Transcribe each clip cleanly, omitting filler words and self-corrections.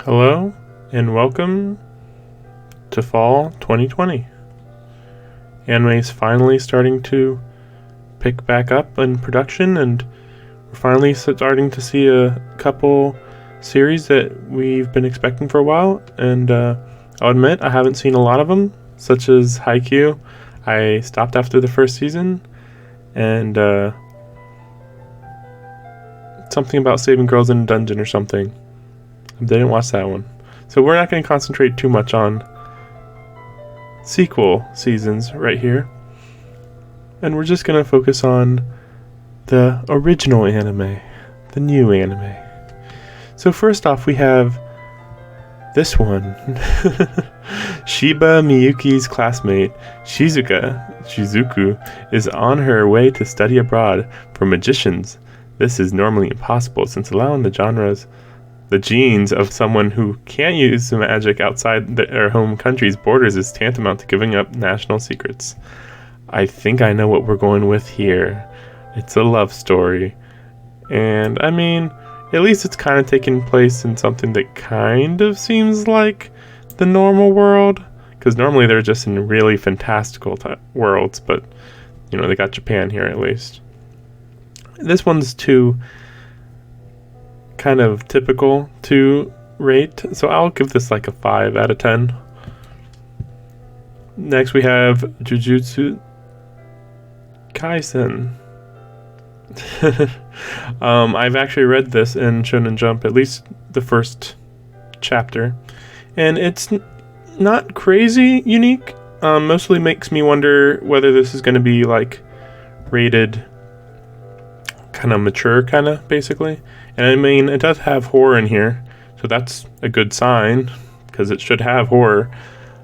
Hello, and welcome to fall 2020. Anime is finally starting to pick back up in production, and we're finally starting to see a couple series that we've been expecting for a while. And I'll admit, I haven't seen a lot of them, such as Haikyuu. I stopped after the first season, and something about saving girls in a dungeon or something. I didn't watch that one. So we're not going to concentrate too much on sequel seasons right here. And we're just going to focus on the original anime, the new anime. So first off, we have this one. Shiba Miyuki's classmate, Shizuku, is on her way to study abroad for magicians. This is normally impossible since allowing the genes of someone who can't use magic outside their home country's borders is tantamount to giving up national secrets. I think I know what we're going with here. It's a love story. And, I mean, at least it's kind of taking place in something that kind of seems like the normal world. Because normally they're just in really fantastical worlds, but, you know, they got Japan here at least. This one's too kind of typical to rate, so I'll give this like a 5 out of 10. Next we have Jujutsu Kaisen. I've actually read this in Shonen Jump, at least the first chapter, and it's not crazy unique. Mostly makes me wonder whether this is going to be like rated kind of mature, kind of basically. And I mean, it does have horror in here, so that's a good sign, because it should have horror.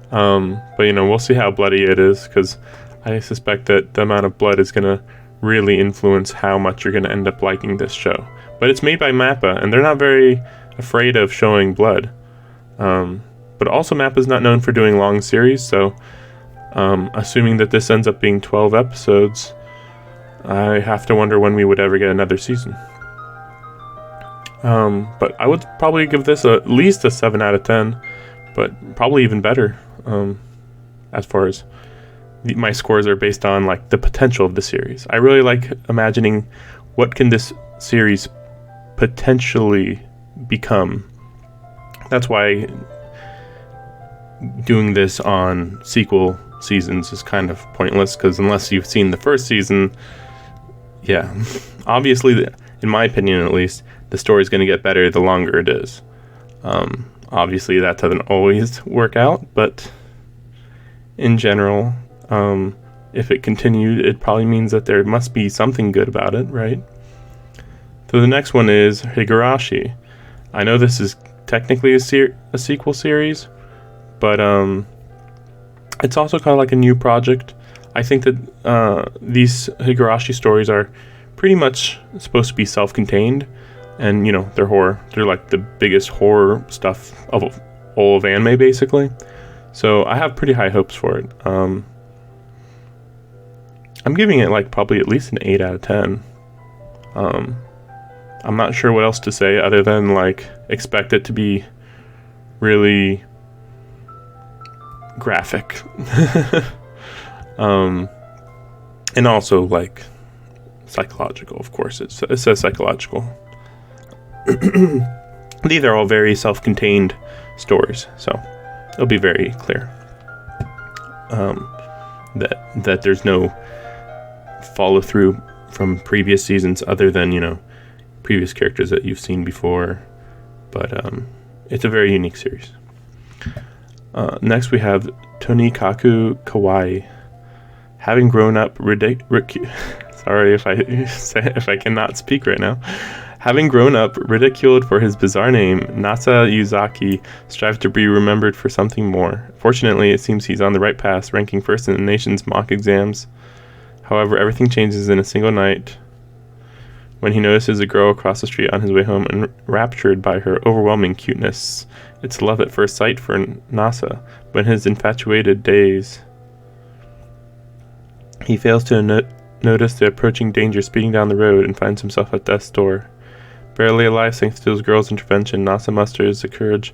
But, you know, we'll see how bloody it is, because I suspect that the amount of blood is going to really influence how much you're going to end up liking this show. But it's made by MAPPA, and they're not very afraid of showing blood. But also MAPPA's not known for doing long series, so assuming that this ends up being 12 episodes, I have to wonder when we would ever get another season. But I would probably give this at least a 7 out of 10, but probably even better, as far as my scores are based on like the potential of the series. I really like imagining what can this series potentially become. That's why doing this on sequel seasons is kind of pointless, because unless you've seen the first season, yeah, obviously, in my opinion at least, the story's going to get better the longer it is. Obviously, that doesn't always work out, but in general, if it continued, it probably means that there must be something good about it, right? So the next one is Higurashi. I know this is technically a sequel series, but it's also kind of like a new project. I think that these Higurashi stories are pretty much supposed to be self-contained, and, you know, they're horror. They're like the biggest horror stuff of all of anime, basically. So I have pretty high hopes for it. I'm giving it like probably at least an 8 out of 10. I'm not sure what else to say other than like expect it to be really graphic. And also like psychological, of course. It says psychological. These are all very self-contained stories, so it'll be very clear that there's no follow-through from previous seasons other than, you know, previous characters that you've seen before. But it's a very unique series. Next we have Tonikaku Kawaii. Having grown up sorry if I cannot speak right now. Having grown up ridiculed for his bizarre name, Nasa Yuzaki strives to be remembered for something more. Fortunately, it seems he's on the right path, ranking first in the nation's mock exams. However, everything changes in a single night when he notices a girl across the street on his way home, enraptured by her overwhelming cuteness. It's love at first sight for Nasa, but in his infatuated days, he fails to notice the approaching danger speeding down the road and finds himself at death's door. Barely alive thanks to his girl's intervention, Nasa musters the courage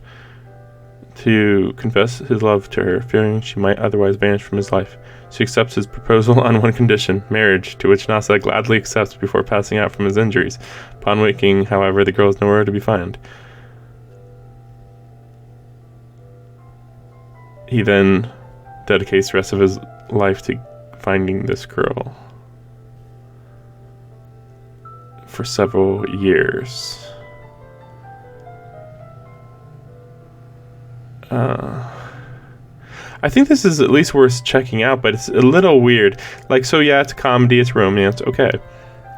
to confess his love to her, fearing she might otherwise vanish from his life. She accepts his proposal on one condition, marriage, to which Nasa gladly accepts before passing out from his injuries. Upon waking, however, the girl is nowhere to be found. He then dedicates the rest of his life to finding this girl for several years. I think this is at least worth checking out, but it's a little weird. Like, so yeah, it's a comedy, it's romance, okay.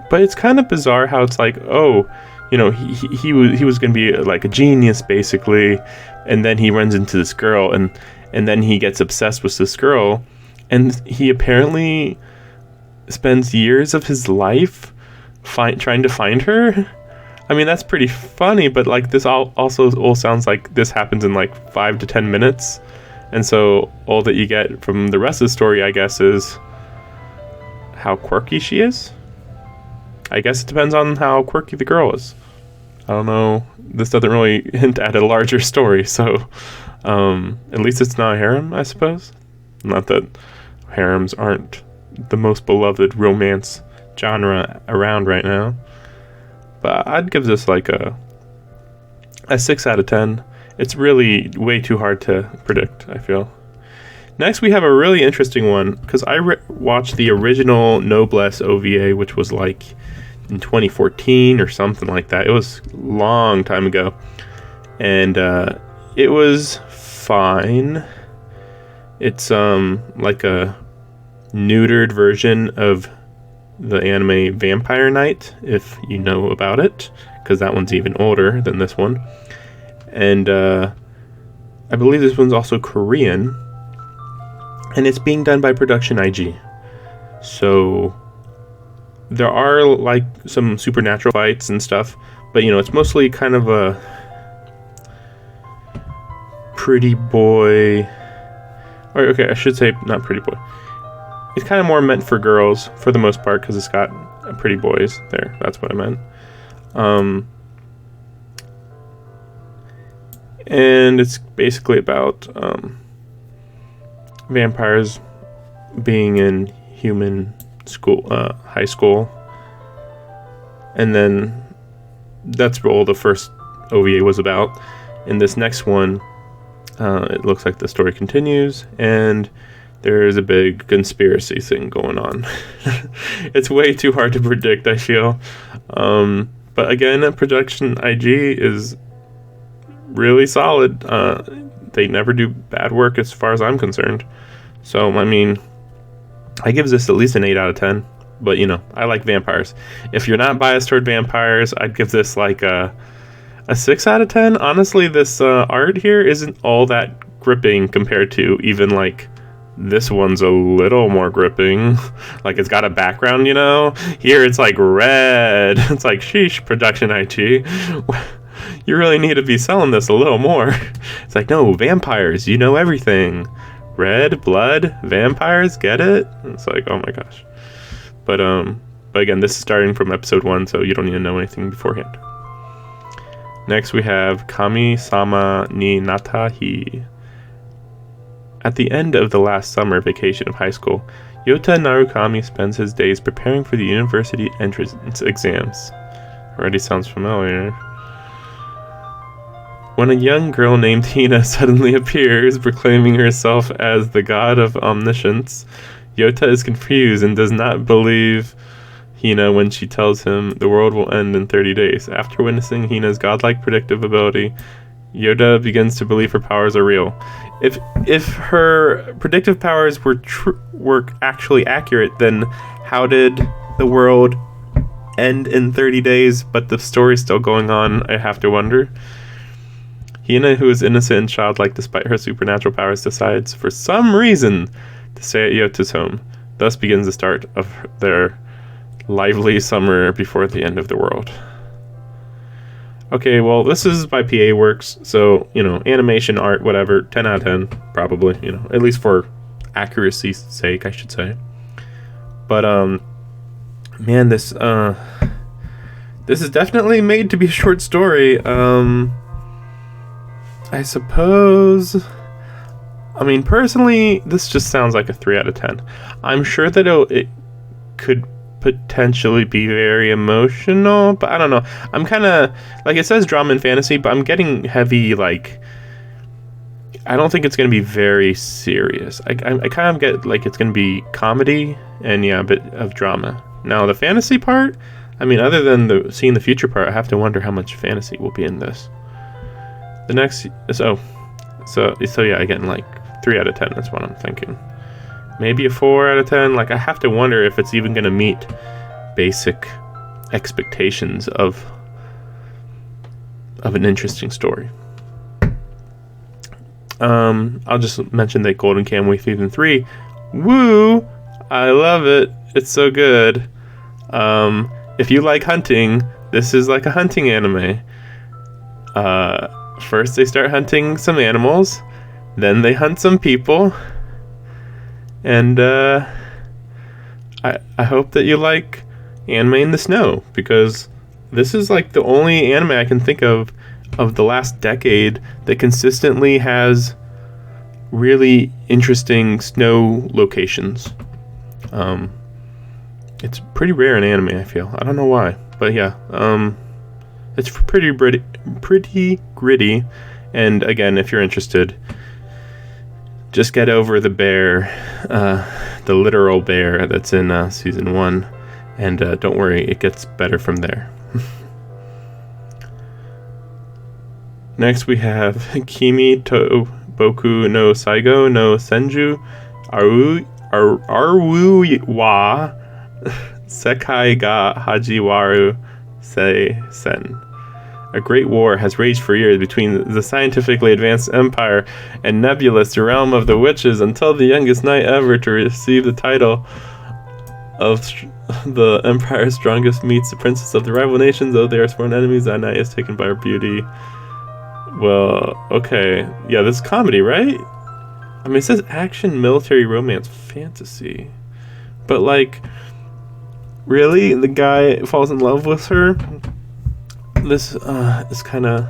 But it's kind of bizarre how it's like, oh, you know, he was going to be like a genius, basically, and then he runs into this girl, and then he gets obsessed with this girl, and he apparently spends years of his life trying to find her. I mean, that's pretty funny, but like this also all sounds like this happens in like 5 to 10 minutes. And so all that you get from the rest of the story, I guess, is how quirky she is. I guess it depends on how quirky the girl is. I don't know. This doesn't really hint at a larger story, so at least it's not a harem, I suppose. Not that harems aren't the most beloved romance genre around right now. But I'd give this like a 6 out of 10. It's really way too hard to predict, I feel. Next, we have a really interesting one, because I watched the original Noblesse OVA, which was like in 2014 or something like that. It was a long time ago. And it was fine. It's like a neutered version of the anime Vampire Knight, if you know about it, because that one's even older than this one. And I believe this one's also Korean, and it's being done by Production IG. So there are like some supernatural fights and stuff, but you know, it's mostly kind of a pretty boy, or okay, I should say not pretty boy. It's kind of more meant for girls for the most part, because it's got pretty boys there. That's what I meant. And it's basically about vampires being in human school, high school, and then that's all the first OVA was about. In this next one, it looks like the story continues, and there's a big conspiracy thing going on. It's way too hard to predict, I feel. But again, Production IG is really solid. They never do bad work as far as I'm concerned. So, I mean, I give this at least an 8 out of 10. But, you know, I like vampires. If you're not biased toward vampires, I'd give this like a 6 out of 10. Honestly, this art here isn't all that gripping compared to even like this one's a little more gripping. Like, it's got a background, you know? Here it's like red. It's like, sheesh, Production IG. You really need to be selling this a little more. It's like, no, vampires, you know everything. Red, blood, vampires, get it? It's like, oh my gosh. But again, this is starting from episode 1, so you don't need to know anything beforehand. Next we have Kami-sama ni Natahi. At the end of the last summer vacation of high school, Yota Narukami spends his days preparing for the university entrance exams. Already sounds familiar. When a young girl named Hina suddenly appears, proclaiming herself as the god of omniscience, Yota is confused and does not believe Hina when she tells him the world will end in 30 days. After witnessing Hina's godlike predictive ability, Yota begins to believe her powers are real. If her predictive powers were actually accurate, then how did the world end in 30 days, but the story's still going on? I have to wonder. Hina, who is innocent and childlike despite her supernatural powers, decides for some reason to stay at Yota's home. Thus begins the start of their lively summer before the end of the world. Okay, well, this is by PA Works, so, you know, animation, art, whatever, 10 out of 10, probably, you know, at least for accuracy's sake, I should say. But, man, this this is definitely made to be a short story. I suppose. I mean, personally, this just sounds like a 3 out of 10. I'm sure that it could potentially be very emotional, but I don't know. I'm kind of, like, it says drama and fantasy, but I'm getting heavy, like, I don't think it's going to be very serious. I kind of get, like, it's going to be comedy and, yeah, a bit of drama. Now, the fantasy part, I mean, other than seeing the future part, I have to wonder how much fantasy will be in this. The next, so yeah, again, like, 3 out of 10, that's what I'm thinking. Maybe a 4 out of 10. Like, I have to wonder if it's even going to meet basic expectations of an interesting story. I'll just mention that Golden Kamuy Season 3. Woo! I love it. It's so good. If you like hunting, this is like a hunting anime. First they start hunting some animals, then they hunt some people, and I hope that you like anime in the snow, because this is like the only anime I can think of the last decade that consistently has really interesting snow locations. It's pretty rare in anime, I feel. I don't know why, but yeah, it's pretty gritty, and again, if you're interested, just get over the bear, the literal bear that's in season 1, and don't worry, it gets better from there. Next we have Kimi to Boku no Saigo no Senju Aru wa Sekai ga Hajiwaru Sen. A great war has raged for years between the scientifically advanced empire and Nebulous, the realm of the witches, until the youngest knight ever to receive the title of the empire's strongest meets the princess of the rival nations. Though they are sworn enemies, that knight is taken by her beauty. Well, okay. Yeah, this is comedy, right? I mean, it says action, military, romance, fantasy. But, like, really? The guy falls in love with her? This is kind of,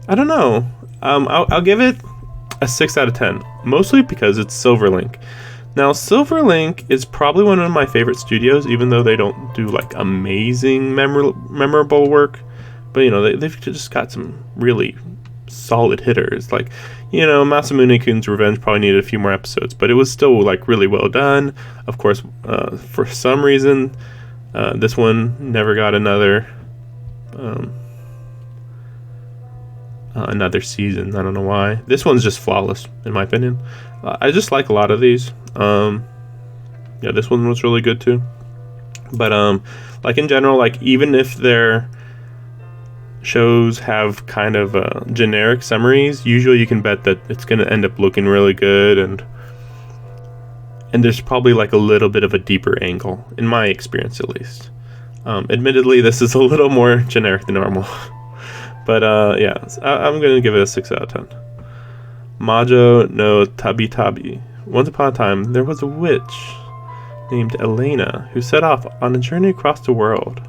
I don't know. I'll give it a 6 out of 10, mostly because it's Silverlink. Now, Silverlink is probably one of my favorite studios, even though they don't do like amazing memorable work. But you know, they've just got some really solid hitters. Like, you know, Masamune-kun's Revenge probably needed a few more episodes, but it was still like really well done. Of course, for some reason, this one never got another season. I don't know why. This one's just flawless in my opinion. I just like a lot of these. Yeah, this one was really good too. But like in general, like even if their shows have kind of generic summaries, usually you can bet that it's going to end up looking really good, and there's probably like a little bit of a deeper angle, in my experience at least. Admittedly, this is a little more generic than normal. But yeah, I'm going to give it a 6 out of 10. Majo no Tabi Tabi. Once upon a time, there was a witch named Elena who set off on a journey across the world.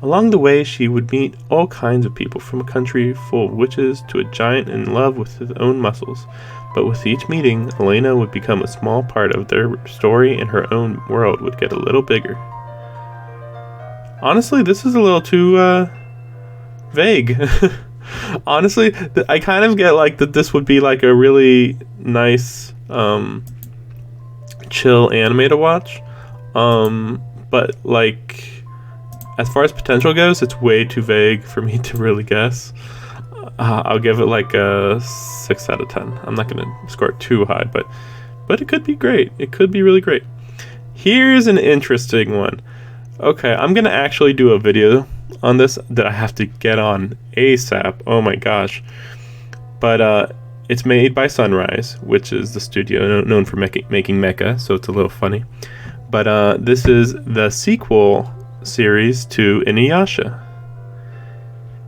Along the way, she would meet all kinds of people, from a country full of witches to a giant in love with his own muscles. But with each meeting, Elena would become a small part of their story, and her own world would get a little bigger. Honestly, this is a little too vague. Honestly, I kind of get like that this would be like a really nice chill anime to watch, but like as far as potential goes, it's way too vague for me to really guess. I'll give it like a 6 out of 10. I'm not gonna score it too high, but it could be great. It could be really great. Here's an interesting one. Okay, I'm gonna actually do a video on this that I have to get on ASAP. Oh my gosh. But it's made by Sunrise, which is the studio known for making mecha, so it's a little funny. But this is the sequel series to Inuyasha.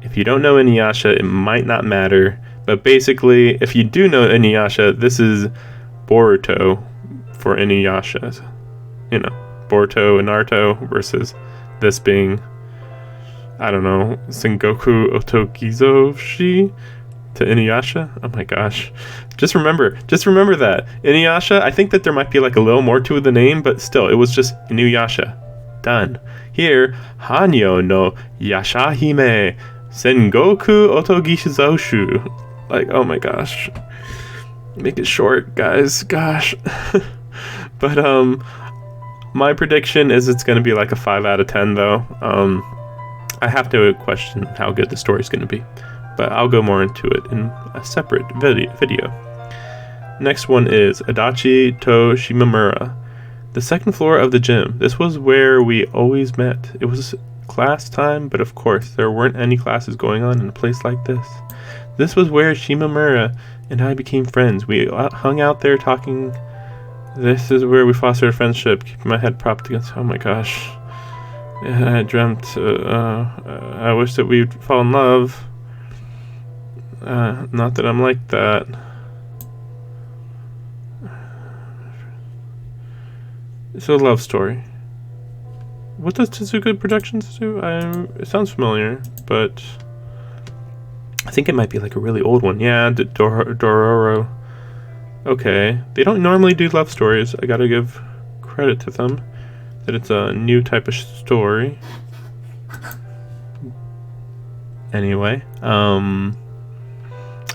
If you don't know Inuyasha, it might not matter, but basically, if you do know Inuyasha, this is Boruto for Inuyasha. You know, Boruto and Naruto versus this being I don't know, Sengoku Otogizoshi to Inuyasha. Oh my gosh. Just remember that. Inuyasha, I think that there might be like a little more to the name, but still, it was just Inuyasha. Done. Here, Hanyo no Yashahime Sengoku Otogishizoshu. Like, oh my gosh. Make it short, guys. Gosh. But, my prediction is it's going to be like a 5 out of 10, though. I have to question how good the story's going to be, but I'll go more into it in a separate video. Next one is Adachi to Shimamura. The second floor of the gym. This was where we always met. It was class time, but of course, there weren't any classes going on in a place like this. This was where Shimamura and I became friends. We hung out there talking. This is where we fostered a friendship, keeping my head propped against. Oh my gosh. I dreamt. I wish that we'd fall in love. Not that I'm like that. It's a love story. What does Tezuka Productions do? It sounds familiar, but I think it might be like a really old one. Yeah, Dororo. Okay, they don't normally do love stories. I gotta give credit to them that it's a new type of story. Anyway, I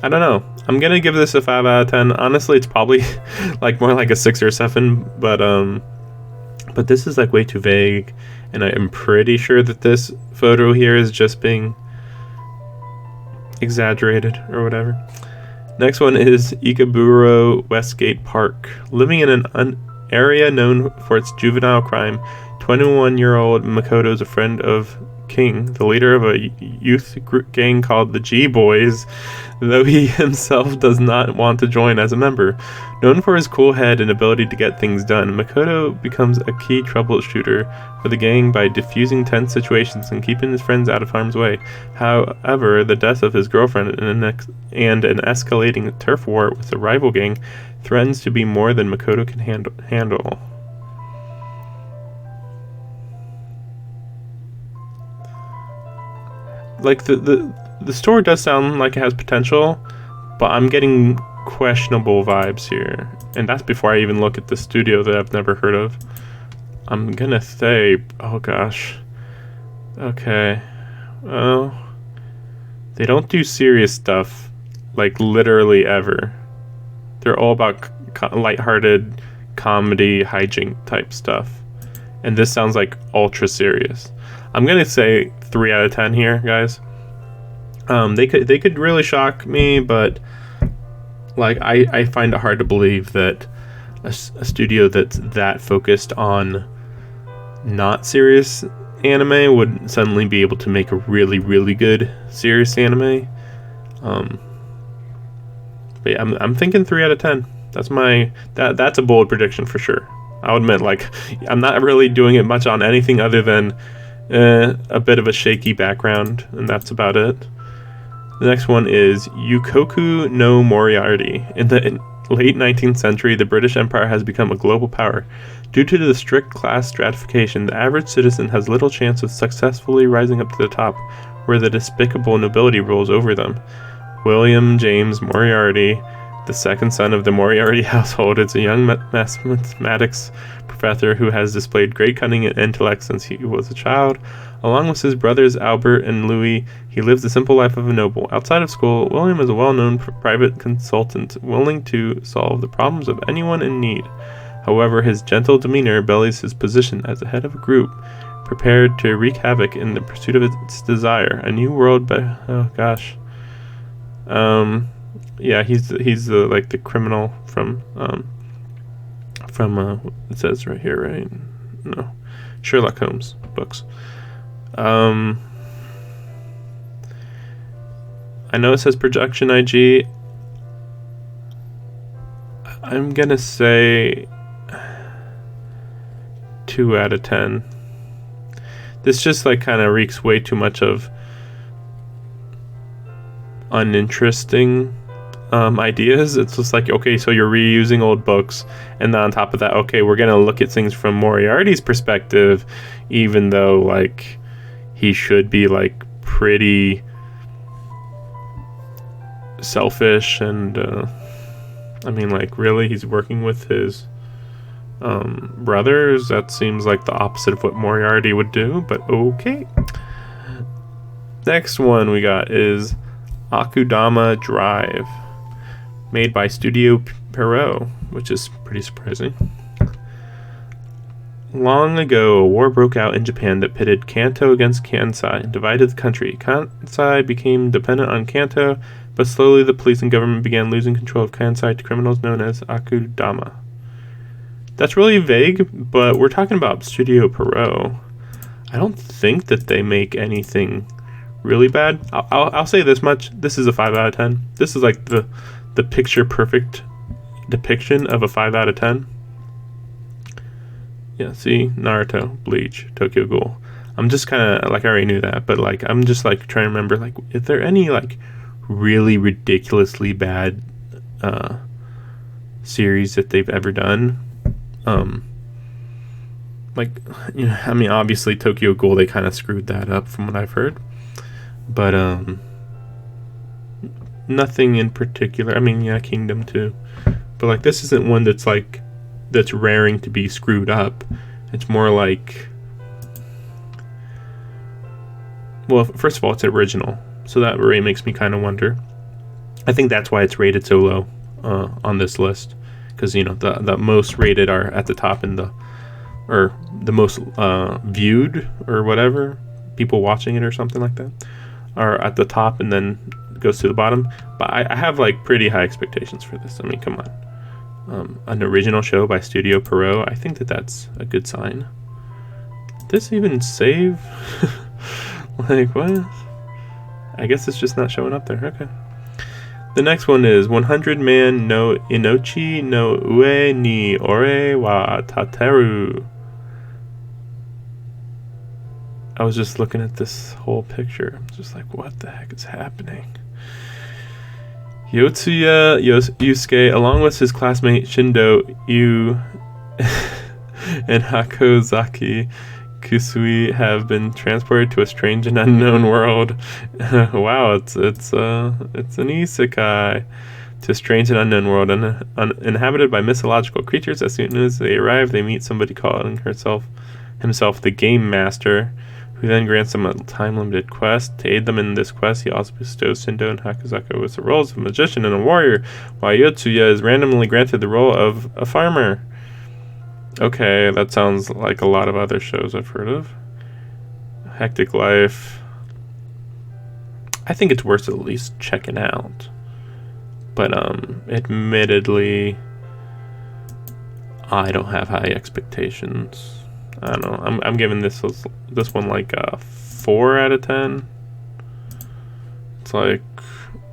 don't know. I'm gonna give this a 5 out of 10. Honestly, it's probably like more like a 6 or 7, but this is like way too vague, and I'm pretty sure that this photo here is just being exaggerated or whatever. Next one is Ikeburo Westgate Park. Living in an area known for its juvenile crime, 21-year-old Makoto is a friend of King, the leader of a youth gang called the G-Boys, though he himself does not want to join as a member. Known for his cool head and ability to get things done, Makoto becomes a key troubleshooter for the gang by diffusing tense situations and keeping his friends out of harm's way. However, the death of his girlfriend and an escalating turf war with the rival gang threatens to be more than Makoto can handle. Like, the story does sound like it has potential, but I'm getting questionable vibes here. And that's before I even look at the studio that I've never heard of. I'm gonna say, oh gosh. Okay. Well, they don't do serious stuff, like, literally ever. They're all about lighthearted comedy, hijink type stuff. And this sounds like ultra serious. I'm gonna say 3 out of 10 here, guys. They could really shock me, but like I find it hard to believe that a studio that's that focused on not serious anime would suddenly be able to make a really, really good serious anime. But yeah, I'm thinking 3 out of 10. That's a bold prediction for sure. I'll admit, like, I'm not really doing it much on anything other than a bit of a shaky background, and that's about it. The next one is Yukoku no Moriarty. In the late 19th century, the British Empire has become a global power. Due to the strict class stratification, the average citizen has little chance of successfully rising up to the top, where the despicable nobility rules over them. William James Moriarty, the second son of the Moriarty household, is a young mathematics professor who has displayed great cunning and intellect since he was a child. Along with his brothers Albert and Louis, he lives the simple life of a noble. Outside of school, William is a well-known private consultant, willing to solve the problems of anyone in need. However, his gentle demeanor belies his position as the head of a group prepared to wreak havoc in the pursuit of its desire. A new world, oh gosh. Yeah, he's the like the criminal from it says right here, right? No, Sherlock Holmes books. I know it says production IG. I'm gonna say 2 out of 10. This just like kind of reeks way too much of uninteresting ideas. It's just like, okay, so you're reusing old books, and then on top of that, okay, we're gonna look at things from Moriarty's perspective, even though like he should be like pretty selfish, and I mean, like, really, he's working with his brothers? That seems like the opposite of what Moriarty would do, but okay. Next one we got is Akudama Drive, made by Studio Pierrot, which is pretty surprising. Long ago, a war broke out in Japan that pitted Kanto against Kansai and divided the country. Kansai became dependent on Kanto, but slowly the police and government began losing control of Kansai to criminals known as Akudama. That's really vague, but we're talking about Studio Pierrot. I don't think that they make anything really bad. I'll say this much. This is a 5 out of 10. This is like the picture perfect depiction of a 5 out of 10. Yeah, see? Naruto, Bleach, Tokyo Ghoul. I'm just kind of, like, I already knew that, but, like, I'm just, like, trying to remember, like, is there any, like, really ridiculously bad series that they've ever done? Like, you know, I mean, obviously Tokyo Ghoul, they kind of screwed that up from what I've heard, but nothing in particular. I mean, yeah, Kingdom too, but like, this isn't one that's like, that's raring to be screwed up. It's more like, well, first of all, it's original, so that really makes me kind of wonder. I think that's why it's rated so low on this list, because, you know, the most rated are at the top, and the most viewed or whatever, people watching it or something like that, are at the top, and then goes to the bottom. But I have like pretty high expectations for this. I mean, come on. An original show by Studio Pierrot, I think that's a good sign. Did this even save? Like, what? I guess it's just not showing up there. Okay. The next one is 100 Man no Inochi no Ue ni Ore wa Tateru. I was just looking at this whole picture. I'm just like, what the heck is happening? Yotsuya Yusuke, along with his classmate Shindo Yu and Hakozaki Kusui, have been transported to a strange and unknown world. Wow, it's an isekai. To a strange and unknown world inhabited by mythological creatures. As soon as they arrive, they meet somebody calling himself the Game Master, who then grants them a time-limited quest. To aid them in this quest, he also bestows Shindo and Hakozaki with the roles of a magician and a warrior, while Yotsuya is randomly granted the role of a farmer. Okay, that sounds like a lot of other shows I've heard of. Hectic Life. I think it's worth at least checking out. But admittedly, I don't have high expectations. I don't know. I'm giving this one like a 4 out of 10. It's like,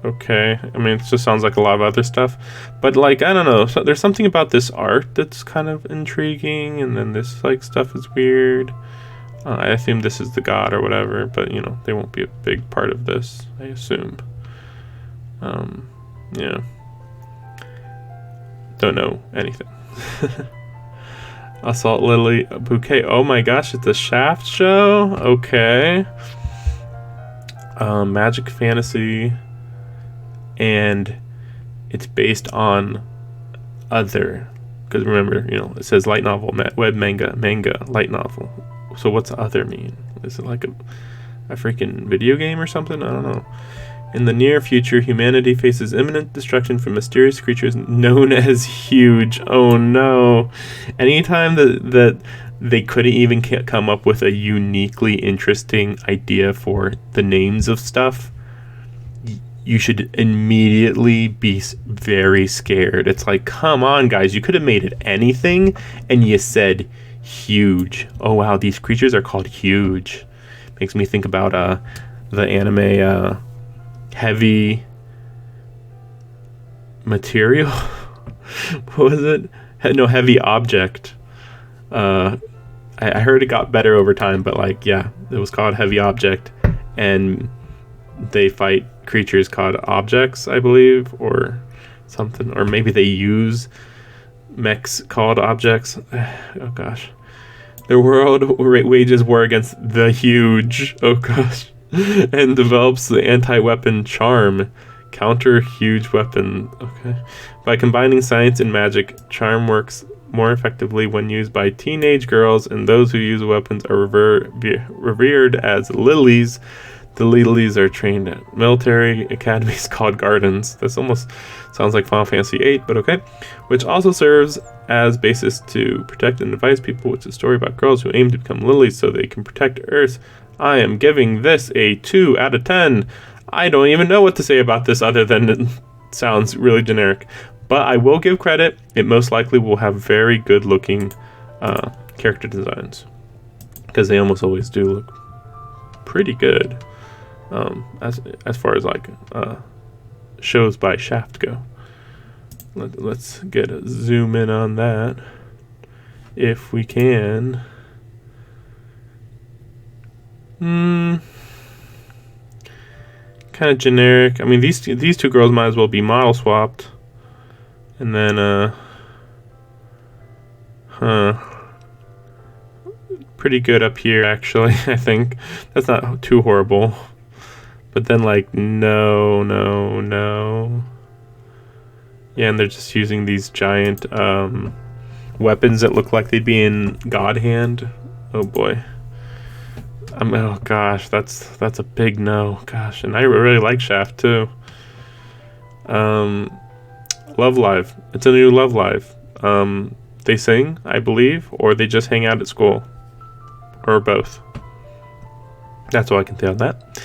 okay. I mean, it just sounds like a lot of other stuff, but like, I don't know. So there's something about this art that's kind of intriguing, and then this like stuff is weird. I assume this is the god or whatever, but you know, they won't be a big part of this, I assume. Yeah. Don't know anything. Assault Lily Bouquet. Oh my gosh, it's a Shaft show? Okay. Magic Fantasy. And it's based on other. Because remember, you know, it says light novel, web manga, light novel. So what's other mean? Is it like a freaking video game or something? I don't know. In the near future, humanity faces imminent destruction from mysterious creatures known as Huge. Oh no. Anytime that they couldn't even come up with a uniquely interesting idea for the names of stuff, you should immediately be very scared. It's like, come on, guys. You could have made it anything, and you said Huge. Oh wow, these creatures are called Huge. Makes me think about the anime Heavy Material. What was it? No, Heavy Object. I heard it got better over time, but like, yeah, it was called Heavy Object, and they fight creatures called objects, I believe, or something, or maybe they use mechs called objects. Oh gosh. The world wages war against the Huge. Oh gosh. And develops the anti-weapon Charm. Counter huge weapon. Okay. By combining science and magic, Charm works more effectively when used by teenage girls, and those who use weapons are revered as lilies. The lilies are trained at military academies called gardens. This almost sounds like Final Fantasy VIII, but okay. Which also serves as basis to protect and advise people, which is a story about girls who aim to become lilies so they can protect Earth. I am giving this a 2 out of 10. I don't even know what to say about this other than it sounds really generic. But I will give credit. It most likely will have very good looking character designs. Because they almost always do look pretty good. As far as like shows by Shaft go. Let's get a zoom in on that. If we can. Kind of generic. I mean, these two girls might as well be model swapped. And then, pretty good up here, actually, I think. That's not too horrible. But then, like, no. Yeah, and they're just using these giant, weapons that look like they'd be in God Hand. Oh, boy. Oh gosh, that's a big no. Gosh, and I really like Shaft too. Love Live. It's a new Love Live. They sing, I believe, or they just hang out at school, or both. That's all I can say on that.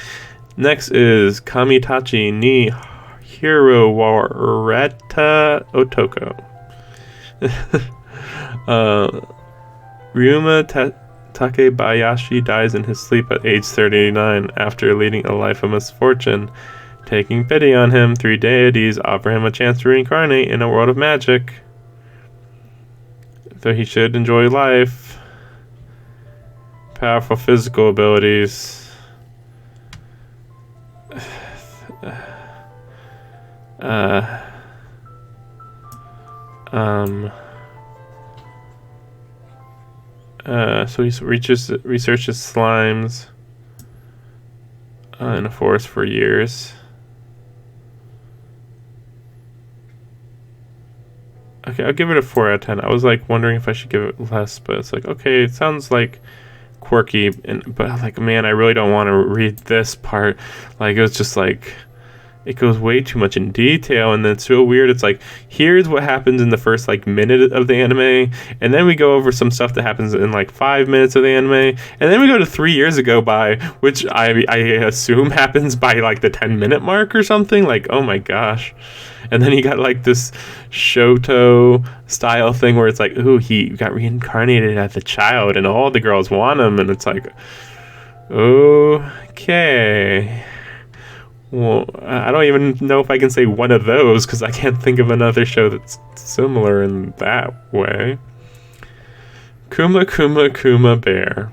Next is Kamitachi ni Hirowareta Otoko. Ryuma Takebayashi dies in his sleep at age 39 after leading a life of misfortune. Taking pity on him, 3 deities offer him a chance to reincarnate in a world of magic. Though he should enjoy life. Powerful physical abilities. So he researches slimes in a forest for years. Okay, I'll give it a 4 out of 10. I was like wondering if I should give it less, but it's like, okay, it sounds like quirky, but like, man, I really don't want to read this part. Like, it was just like, it goes way too much in detail, and then it's so weird. It's like, here's what happens in the first like minute of the anime, and then we go over some stuff that happens in like 5 minutes of the anime, and then we go to 3 years ago by, which I assume happens by like the 10-minute mark or something. Like, oh my gosh. And then you got like this Shoto style thing where it's like, ooh, he got reincarnated as a child and all the girls want him, and it's like, okay. Well, I don't even know if I can say one of those because I can't think of another show that's similar in that way. Kuma Kuma Kuma Bear.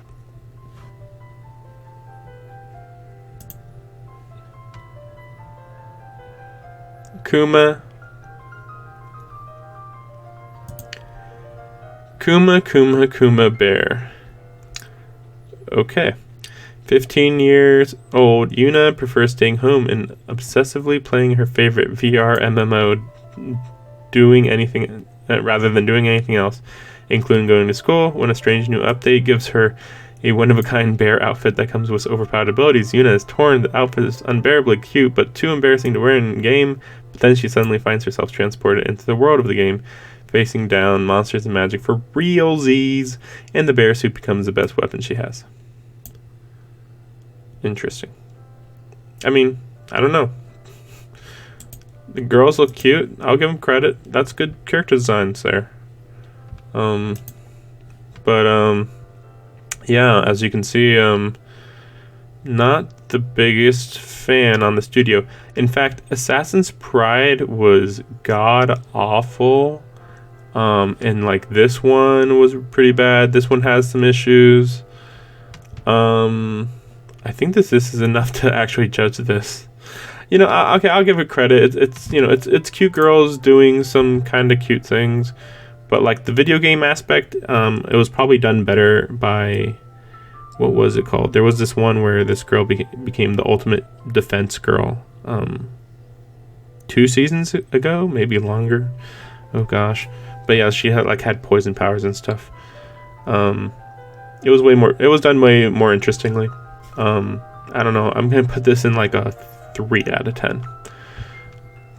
Kuma Kuma Kuma Bear. Okay. 15 years old, Yuna prefers staying home and obsessively playing her favorite VR MMO, rather than doing anything else, including going to school. When a strange new update gives her a one-of-a-kind bear outfit that comes with overpowered abilities, Yuna is torn. The outfit is unbearably cute, but too embarrassing to wear in game. But then she suddenly finds herself transported into the world of the game, facing down monsters and magic for realsies, and the bear suit becomes the best weapon she has. Interesting. I mean, I don't know. The girls look cute. I'll give them credit. That's good character designs there. Yeah, as you can see, not the biggest fan on the studio. In fact, Assassin's Pride was god awful. And like this one was pretty bad. This one has some issues. I think this is enough to actually judge this. You know, okay, I'll give it credit. It's cute girls doing some kind of cute things, But like the video game aspect, it was probably done better by, what was it called? There was this one where this girl became the ultimate defense girl 2 seasons ago, maybe longer. Oh gosh. But yeah, she had poison powers and stuff. It was done way more interestingly. I don't know. I'm gonna put this in like a 3 out of 10.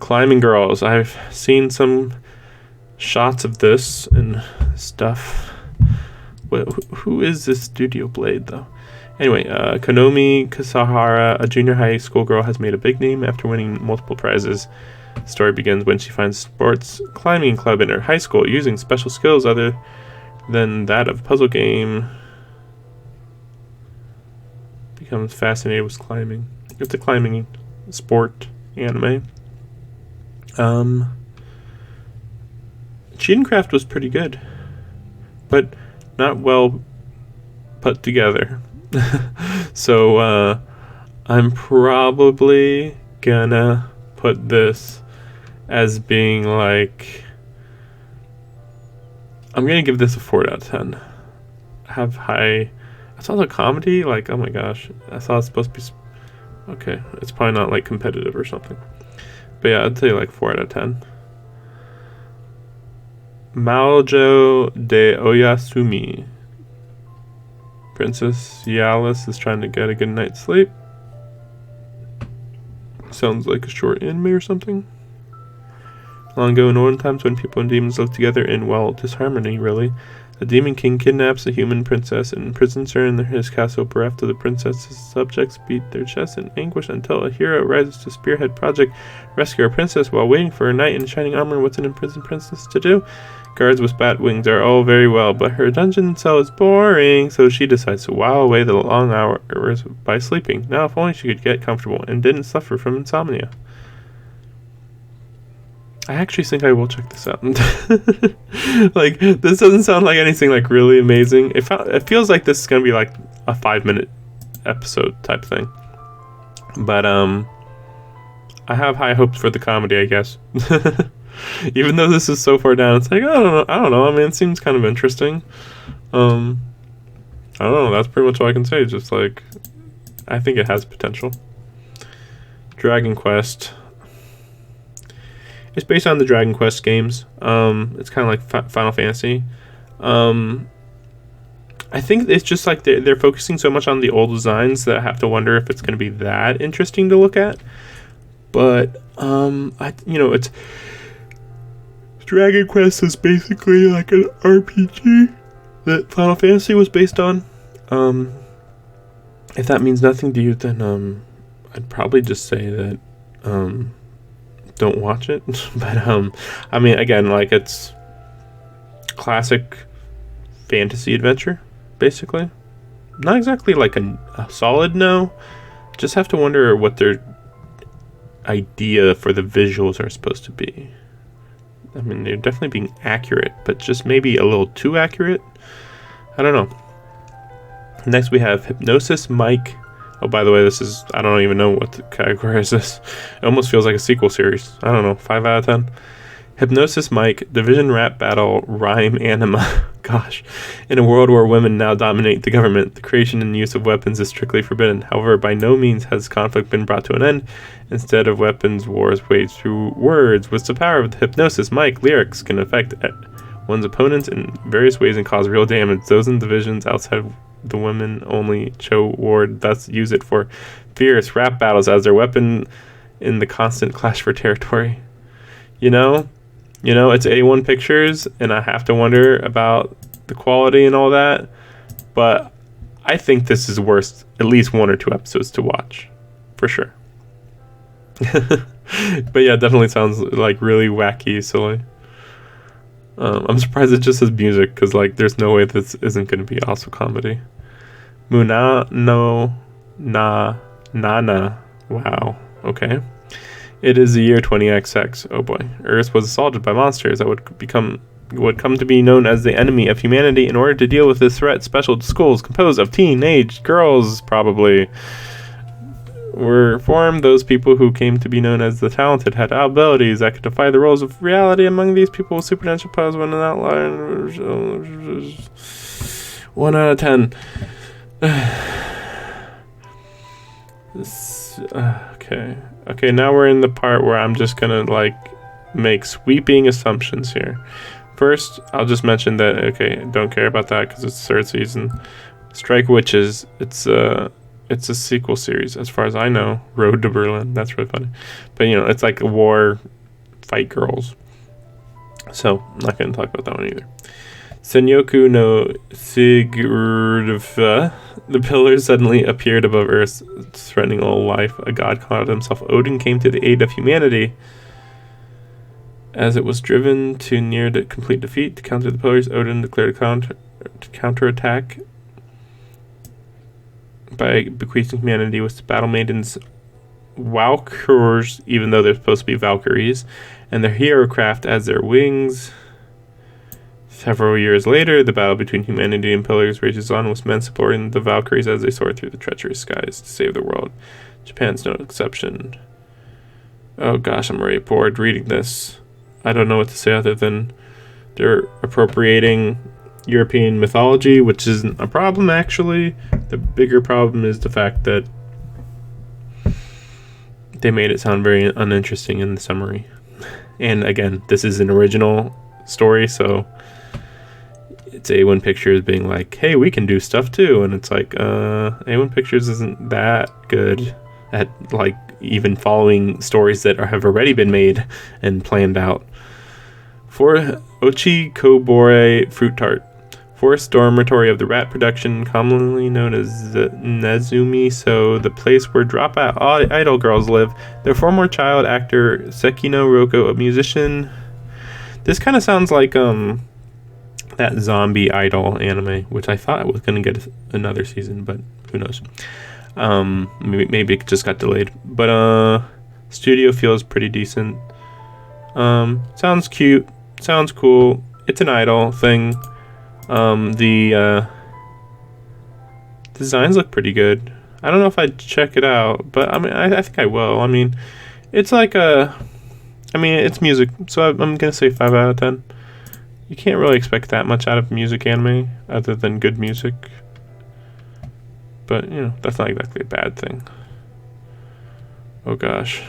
Climbing Girls. I've seen some shots of this and stuff. Who is this Studio Blade though? Anyway, Konomi Kasahara, a junior high school girl, has made a big name after winning multiple prizes. The story begins when she finds sports climbing club in her high school using special skills other than that of a puzzle game. Becomes fascinated with climbing. It's a climbing sport anime. Craft was pretty good, but not well put together. So I'm probably gonna put this as being like, I'm gonna give this a 4 out of 10. Have high. I saw the comedy, like, oh my gosh, I thought it's supposed to be okay. It's probably not like competitive or something, but yeah, I'd say like 4 out of 10. Maojo de Oyasumi. Princess Yalis is trying to get a good night's sleep. Sounds like a short anime or something. Long ago in olden times, when people and demons lived together in, well, disharmony, really, a demon king kidnaps a human princess and imprisons her in his castle. Bereft of the princess's subjects beat their chests in anguish until a hero rises to spearhead project, rescue our princess while waiting for a knight in shining armor. What's an imprisoned princess to do? Guards with bat wings are all very well, but her dungeon cell is boring, so she decides to while away the long hours by sleeping. Now, if only she could get comfortable and didn't suffer from insomnia. I actually think I will check this out. Like, this doesn't sound like anything like really amazing. It feels like this is gonna be like a 5-minute episode type thing. But I have high hopes for the comedy, I guess. Even though this is so far down, it's like, I don't know. I mean, it seems kind of interesting. I don't know. That's pretty much all I can say. Just like, I think it has potential. Dragon Quest. It's based on the Dragon Quest games. It's kind of like Final Fantasy. I think it's just like they're focusing so much on the old designs that I have to wonder if it's going to be that interesting to look at. But it's Dragon Quest is basically like an RPG that Final Fantasy was based on. If that means nothing to you, then I'd probably just say that don't watch it. But I mean, again, like, it's classic fantasy adventure, basically. Not exactly like a solid no. Just have to wonder what their idea for the visuals are supposed to be. I mean, they're definitely being accurate, but just maybe a little too accurate. I don't know. Next we have Hypnosis Mic. Oh, by the way, I don't even know what the category is this. It almost feels like a sequel series. I don't know, 5 out of 10. Hypnosis Mic, Division Rap Battle, Rhyme Anima. Gosh. In a world where women now dominate the government, the creation and use of weapons is strictly forbidden. However, by no means has conflict been brought to an end. Instead of weapons, wars waged through words. With the power of the Hypnosis Mic, lyrics can affect one's opponents in various ways and cause real damage. Those in divisions outside the women only Cho Ward thus use it for fierce rap battles as their weapon in the constant clash for territory. You know, it's A1 Pictures, and I have to wonder about the quality and all that, but I think this is worth at least 1 or 2 episodes to watch, for sure. But yeah, it definitely sounds like really wacky, silly. I'm surprised it just says music, because like there's no way this isn't going to be also comedy. Muna no Nana. Wow. Okay. It is the year 20XX. Oh boy. Earth was assaulted by monsters that would come to be known as the enemy of humanity. In order to deal with this threat, special schools composed of teenage girls, probably, were formed. Those people who came to be known as the talented had abilities that could defy the rules of reality. Among these people, supernatural powers were an outlier. 1 out of 10. Okay, now we're in the part where I'm just gonna like make sweeping assumptions here. First, I'll just mention that, okay, don't care about that because it's the 3rd season. Strike Witches, it's a sequel series as far as I know. Road to Berlin, that's really funny. But you know, it's like a war, fight girls. So, I'm not going to talk about that one either. Senyoku no Sigurdva, the pillars suddenly appeared above Earth, threatening all life. A god called himself Odin came to the aid of humanity. As it was driven to near the complete defeat, to counter the pillars, Odin declared a counterattack by bequeathing humanity with the battle maidens Valkyrs, even though they're supposed to be Valkyries, and their hero craft as their wings. Several years later, the battle between humanity and pillars rages on, with men supporting the Valkyries as they soar through the treacherous skies to save the world. Japan's no exception. Oh gosh, I'm already bored reading this. I don't know what to say other than they're appropriating European mythology, which isn't a problem actually. The bigger problem is the fact that they made it sound very uninteresting in the summary. And again, this is an original story, so it's A1 Pictures being like, hey, we can do stuff too. And it's like, A1 Pictures isn't that good at like even following stories that have already been made and planned out. For Ochi Kobore Fruit Tart, forest dormitory of the rat production, commonly known as Nezumi, so the place where dropout idol girls live. Their former child actor Sekino Roko, a musician. This kind of sounds like that zombie idol anime, which I thought was going to get another season, but who knows. Maybe it just got delayed. But studio feels pretty decent. Sounds cute. Sounds cool. It's an idol thing. The designs look pretty good. I don't know if I'd check it out, but I mean, I think I will. I mean, it's like it's music, so I'm gonna say 5 out of 10. You can't really expect that much out of music anime, other than good music. But, you know, that's not exactly a bad thing. Oh gosh.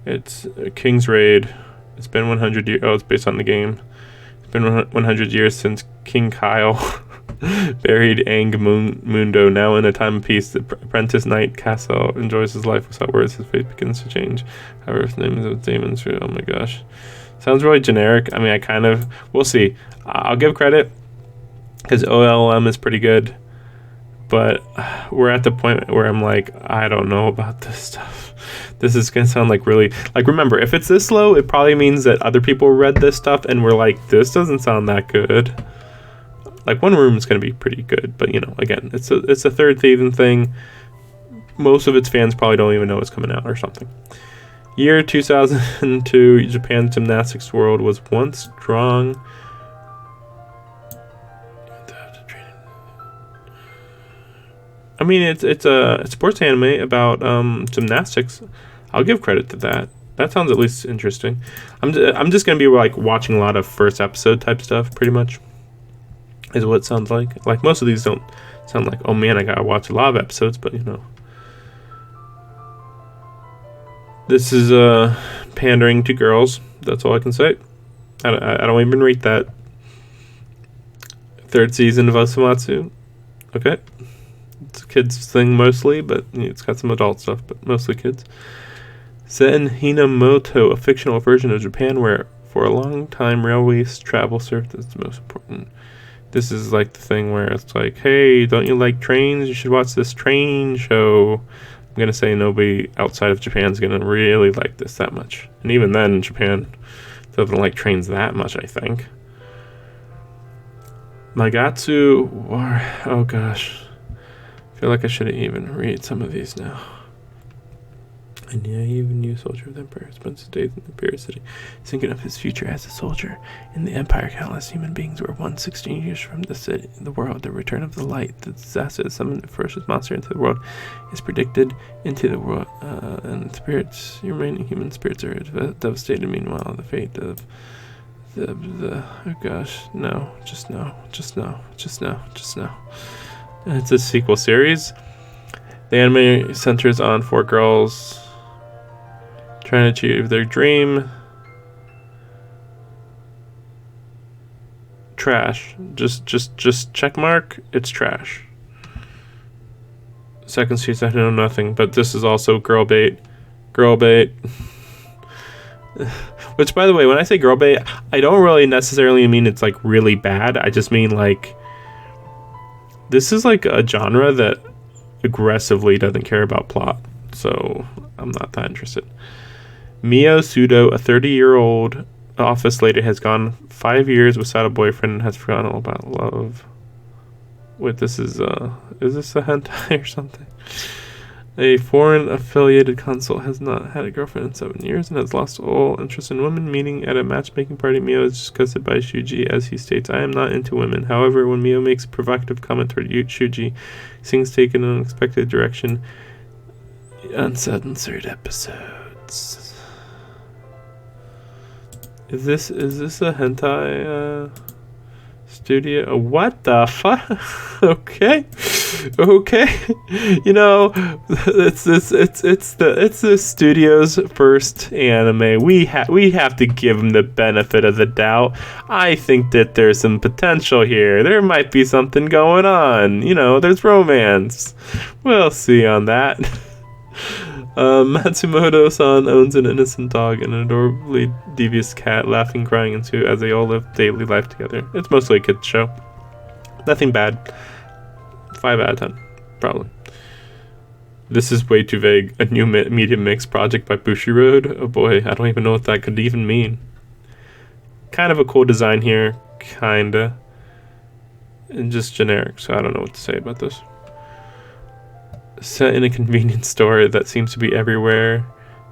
It's King's Raid. It's been 100 years. Oh, it's based on the game. It's been 100 years since King Kyle buried Mundo. Now in a time of peace, the apprentice knight Cassel enjoys his life without words. His fate begins to change. However, his name is Damon's. Oh my gosh. Sounds really generic. I mean, we'll see. I'll give credit because OLM is pretty good. But we're at the point where I'm like, I don't know about this stuff. This is going to sound like really... Like, remember, if it's this slow, it probably means that other people read this stuff and were like, this doesn't sound that good. Like, One Room is going to be pretty good. But, you know, again, it's a third season thing. Most of its fans probably don't even know it's coming out or something. Year 2002, Japan's gymnastics world was once strong... I mean, it's a sports anime about gymnastics. I'll give credit to that. That sounds at least interesting. I'm just gonna be like watching a lot of first episode type stuff, pretty much, is what it sounds like. Like most of these don't sound like, oh man, I gotta watch a lot of episodes, but you know, this is pandering to girls. That's all I can say. I don't even rate that. 3rd season of Osomatsu. Okay. It's a kids thing mostly, but it's got some adult stuff, but mostly kids. Sen Hinamoto, a fictional version of Japan where for a long time railways travel served as the most important. This is like the thing where it's like, hey, don't you like trains? You should watch this train show. I'm going to say nobody outside of Japan is going to really like this that much. And even then, Japan doesn't like trains that much, I think. Magatsu War. Oh gosh. I feel like I should even read some of these now. A naive new soldier of the Empire spends his days in the Imperial City, thinking of his future as a soldier. In the Empire, countless human beings were once 16 years from the world. The return of the light, the disaster that summoned the ferocious monster into the world, is predicted into the world, and spirits, your remaining human spirits are devastated. Meanwhile, the fate of oh gosh, no, just no. It's a sequel series. The anime centers on 4 girls trying to achieve their dream. Trash. Just check mark. It's trash. Second season, I know nothing, but this is also girl bait. Girl bait. Which, by the way, when I say girl bait, I don't really necessarily mean it's like really bad. I just mean like this is like a genre that aggressively doesn't care about plot. So I'm not that interested. Mio Sudo, a 30-year-old office lady, has gone 5 years without a boyfriend and has forgotten all about love. Wait, is this a hentai or something? A foreign affiliated consul has not had a girlfriend in 7 years and has lost all interest in women. Meeting at a matchmaking party, Mio is disgusted by Shuji as he states, "I am not into women." However, when Mio makes a provocative comment toward Shuji, things take an unexpected direction. Uncensored episodes. Is this a hentai studio? What the fuck? Okay. You know, it's the studio's first anime. We have to give them the benefit of the doubt. I think that there's some potential here. There might be something going on. You know, there's romance. We'll see on that. Matsumoto-san owns an innocent dog and an adorably devious cat, laughing, crying, and two as they all live daily life together. It's mostly a kid's show. Nothing bad. 5 out of 10, probably. This is way too vague. A new media mix project by Bushiroad. Oh boy, I don't even know what that could even mean. Kind of a cool design here, kinda. And just generic, so I don't know what to say about this. Set in a convenience store that seems to be everywhere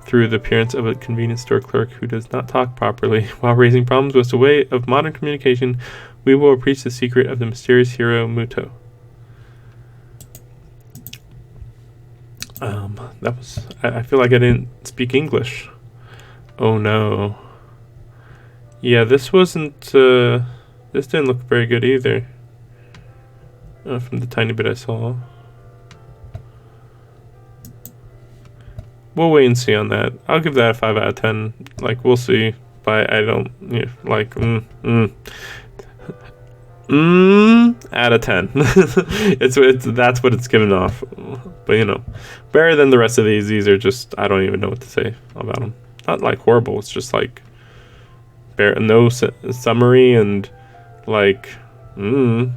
through the appearance of a convenience store clerk who does not talk properly while raising problems with a way of modern communication, we will approach the secret of the mysterious hero Muto. That was... I feel like I didn't speak English. Oh no. Yeah, this wasn't... this didn't look very good either. From the tiny bit I saw. We'll wait and see on that. I'll give that a 5 out of 10. Like, we'll see. But I don't... Yeah, like... out of 10. That's what it's given off. But, you know, better than the rest of these. These are just... I don't even know what to say about them. Not, like, horrible. It's just, like... no summary and, like... who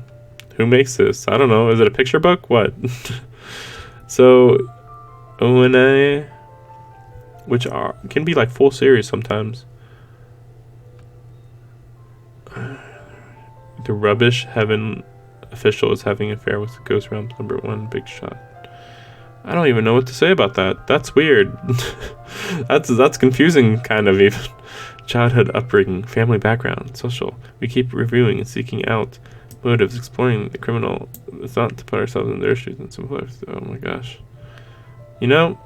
makes this? I don't know. Is it a picture book? What? So... ONA... which can be like full series sometimes. The Rubbish Heaven official is having an affair with the Ghost Realm's #1 big shot. I don't even know what to say about that. That's weird. that's confusing, kind of, even. Childhood upbringing, family background, social. We keep reviewing and seeking out motives, exploring the criminal. It's not to put ourselves in their shoes and sympathize. Oh my gosh. You know,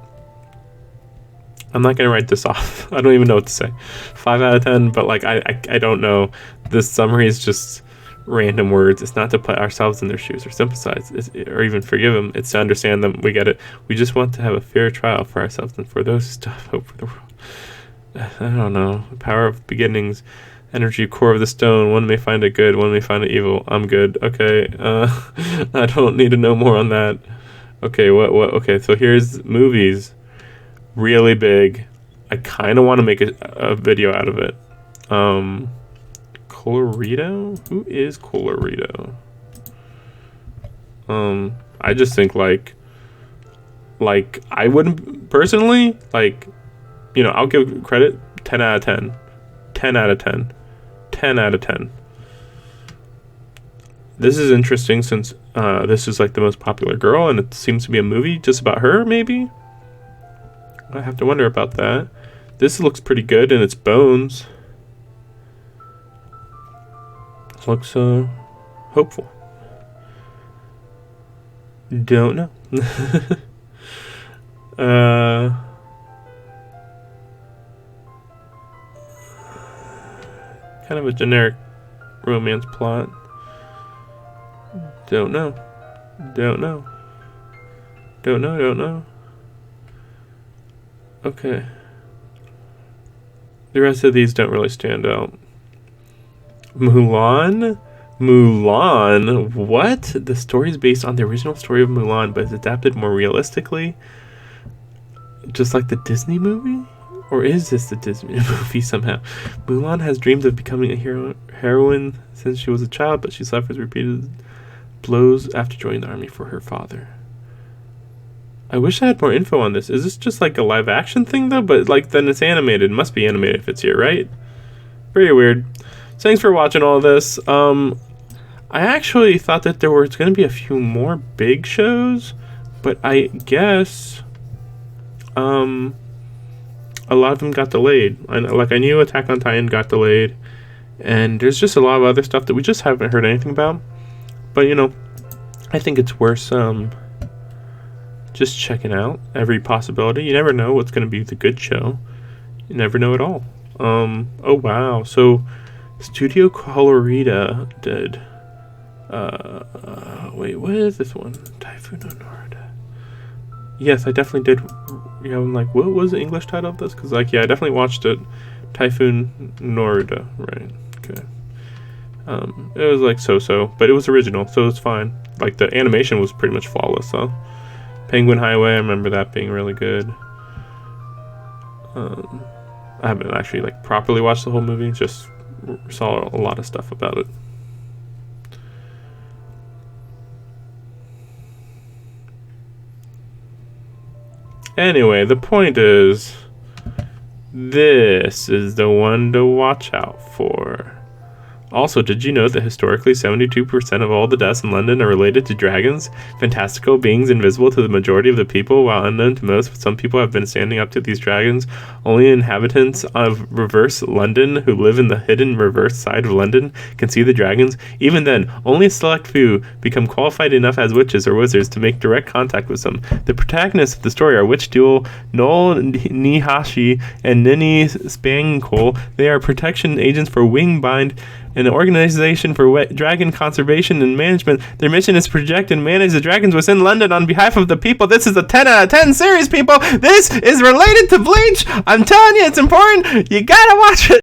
I'm not gonna write this off. I don't even know what to say. 5 out of 10, but like I don't know. This summary is just random words. It's not to put ourselves in their shoes or sympathize or even forgive them. It's to understand them. We get it. We just want to have a fair trial for ourselves and for those who have hope for the world. I don't know. The power of beginnings, energy, core of the stone. One may find it good, one may find it evil. I'm good. Okay. I don't need to know more on that. Okay. What? Okay. So here's movies. Really big. I kind of want to make a video out of it. Colorito? Who is Colorito? I just think like I wouldn't personally, like, you know, I'll give credit 10 out of 10. 10 out of 10. 10 out of 10. This is interesting since this is like the most popular girl and it seems to be a movie just about her, maybe? I have to wonder about that. This looks pretty good in its bones. This looks hopeful. Don't know. Kind of a generic romance plot. Don't know. Don't know. Don't know, don't know. Okay. The rest of these don't really stand out. Mulan? Mulan? What? The story is based on the original story of Mulan, but is adapted more realistically? Just like the Disney movie? Or is this the Disney movie somehow? Mulan has dreamed of becoming a heroine since she was a child, but she suffers repeated blows after joining the army for her father. I wish I had more info on this. Is this just like a live action thing though? But like then it's animated. It must be animated if it's here, right? Very weird. So thanks for watching all this. I actually thought that there was going to be a few more big shows, but I guess a lot of them got delayed. I knew Attack on Titan got delayed, and there's just a lot of other stuff that we just haven't heard anything about. But you know, I think it's worth just checking out every possibility. You never know what's going to be the good show. You never know at all. Oh wow. So Studio Colorida did wait, what is this one? Typhoon no Norida. Yes, I definitely did. Yeah, I'm like, what was the English title of this? Because like, yeah, I definitely watched it. Typhoon Norida, right? Okay. It was like so, but it was original, so it's fine. Like the animation was pretty much flawless, though. Penguin Highway, I remember that being really good. I haven't actually like properly watched the whole movie, just saw a lot of stuff about it. Anyway, the point is, this is the one to watch out for. Also, did you know that historically 72% of all the deaths in London are related to dragons? Fantastical beings invisible to the majority of the people, while unknown to most. Some people have been standing up to these dragons. Only inhabitants of reverse London who live in the hidden reverse side of London can see the dragons. Even then, only a select few become qualified enough as witches or wizards to make direct contact with them. The protagonists of the story are witch duo Noel Nihashi and Nini Spankle. They are protection agents for Wingbind, an organization for dragon conservation and management. Their mission is to protect and manage the dragons within London on behalf of the people. This is a 10 out of 10 series, people. This is related to Bleach. I'm telling you, it's important. You gotta watch it.